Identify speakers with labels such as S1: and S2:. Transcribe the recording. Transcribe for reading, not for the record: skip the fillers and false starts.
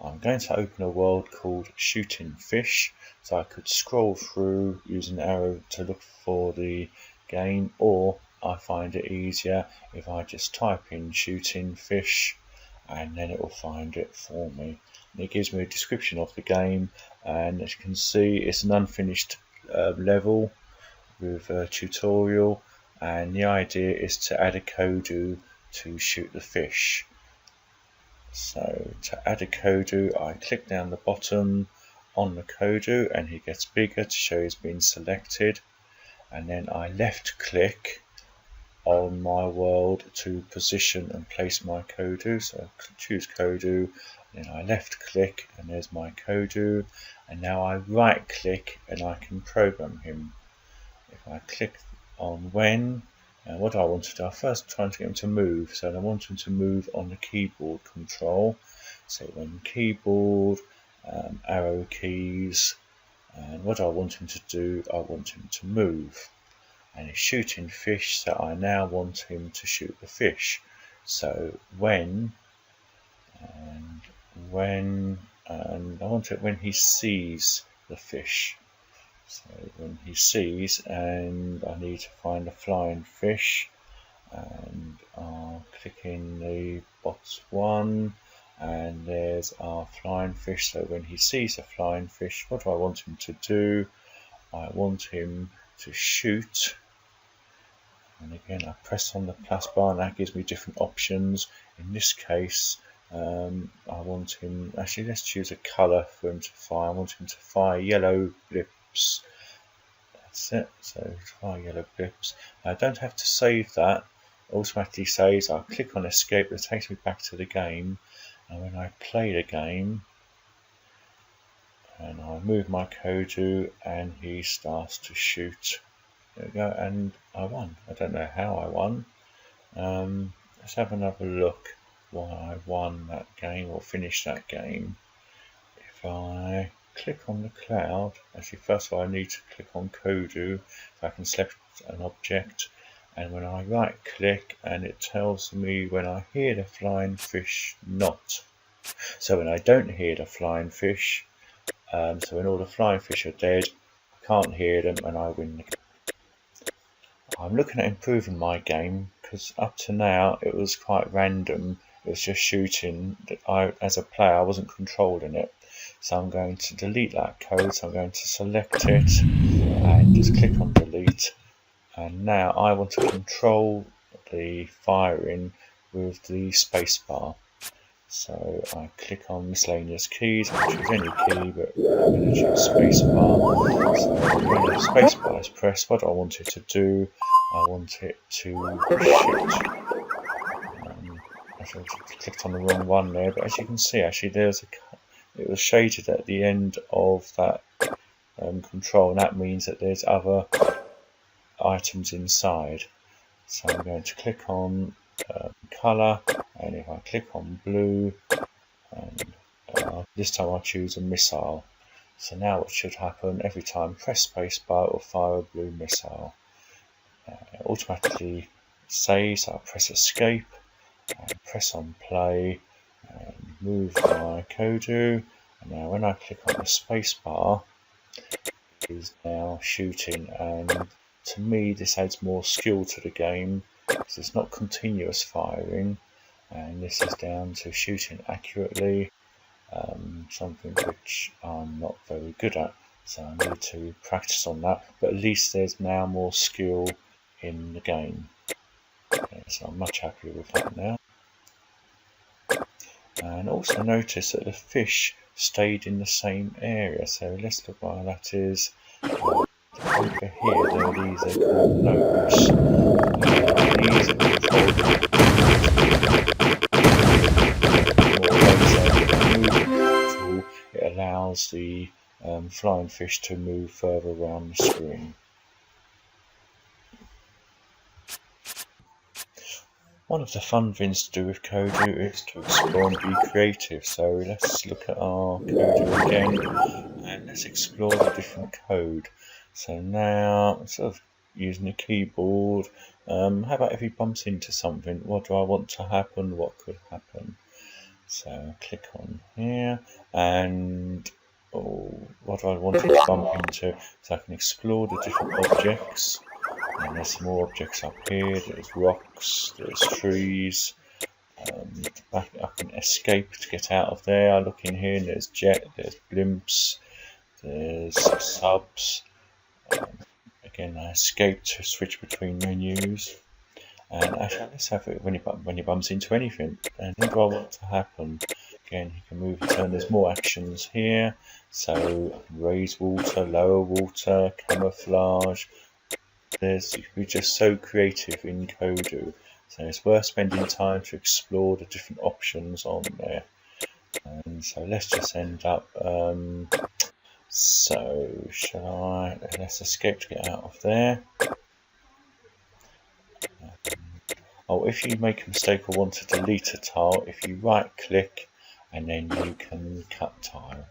S1: I'm going to open a world called Shooting Fish, so I could scroll through using an arrow to look for the game, or I find it easier if I just type in Shooting Fish and then it will find it for me. And it gives me a description of the game, and as you can see it's an unfinished level with a tutorial, and the idea is to add a kodu to shoot the fish. So to add a kodu, I click down the bottom on the kodu and he gets bigger to show he's been selected, and then I left click on my world to position and place my kodu. So choose kodu, then I left click and there's my kodu, and now I right click and I can program him. If I click on when, and what I want to do, I first trying to get him to move, so I want him to move on the keyboard control. So when keyboard, arrow keys, and what I want him to do, I want him to move. And he's shooting fish, so I now want him to shoot the fish. So when, and I want it when he sees the fish. So when he sees, and I need to find a flying fish, and I'll click in the box 1, and there's our flying fish. So when he sees a flying fish, what do I want him to do? I want him to shoot, and again I press on the plus bar and that gives me different options. In this case I want him, actually let's choose a colour for him to fire. I want him to fire yellow blips. That's it, so fire yellow blips. I don't have to save that, it automatically saves. I'll click on escape, it takes me back to the game, and when I play the game and I move my kodu and he starts to shoot, there we go, and I won. I don't know how I won. Let's have another look why I won that game or finished that game. If I click on the cloud, actually first of all I need to click on kodu so I can select an object, and when I right click and it tells me when I hear the flying fish not. So when I don't hear the flying fish, so when all the flying fish are dead, I can't hear them and I win the game. I'm looking at improving my game because up to now it was quite random. It was just shooting. As a player, I wasn't controlling it. So I'm going to delete that code. So I'm going to select it and just click on delete. And now I want to control the firing with the spacebar. So I click on miscellaneous keys. I choose any key, but I'm going to choose spacebar. So when the spacebar is pressed, what I want it to do, I want it to shoot. I clicked on the wrong one there, but as you can see, actually it was shaded at the end of that control, and that means that there's other items inside. So I'm going to click on colour, and if I click on blue, and this time I'll choose a missile. So now what should happen, every time press spacebar it will fire a blue missile. It automatically saves, so I'll press escape and press on play and move my kodu, and now when I click on the spacebar it is now shooting, and to me this adds more skill to the game because it's not continuous firing, and this is down to shooting accurately, something which I'm not very good at, so I need to practice on that, but at least there's now more skill in the game. Okay, so I'm much happier with that now. And also notice that the fish stayed in the same area, so let's look why that is. Over here there are these, they're called nodes. These are controlled. It allows the flying fish to move further around the screen. One of the fun things to do with kodu is to explore and be creative, so let's look at our kodu again and let's explore the different code. So now, instead of using the keyboard, how about if he bumps into something, what do I want to happen, what could happen? So click on here, and what I want to bump into, so I can explore the different objects. And there's some more objects up here. There's rocks, there's trees. I can escape to get out of there. I look in here and there's there's blimps, there's subs. Again, I escape to switch between menus. And actually, let's have it when he bumps into anything. And what do I want to happen? Again, you can move and turn. There's more actions here. So raise water, lower water, camouflage. You can be just so creative in Kodu. So it's worth spending time to explore the different options on there. And so let's just end up. So let's escape to get out of there. If you make a mistake or want to delete a tile, if you right click and then you can cut tile.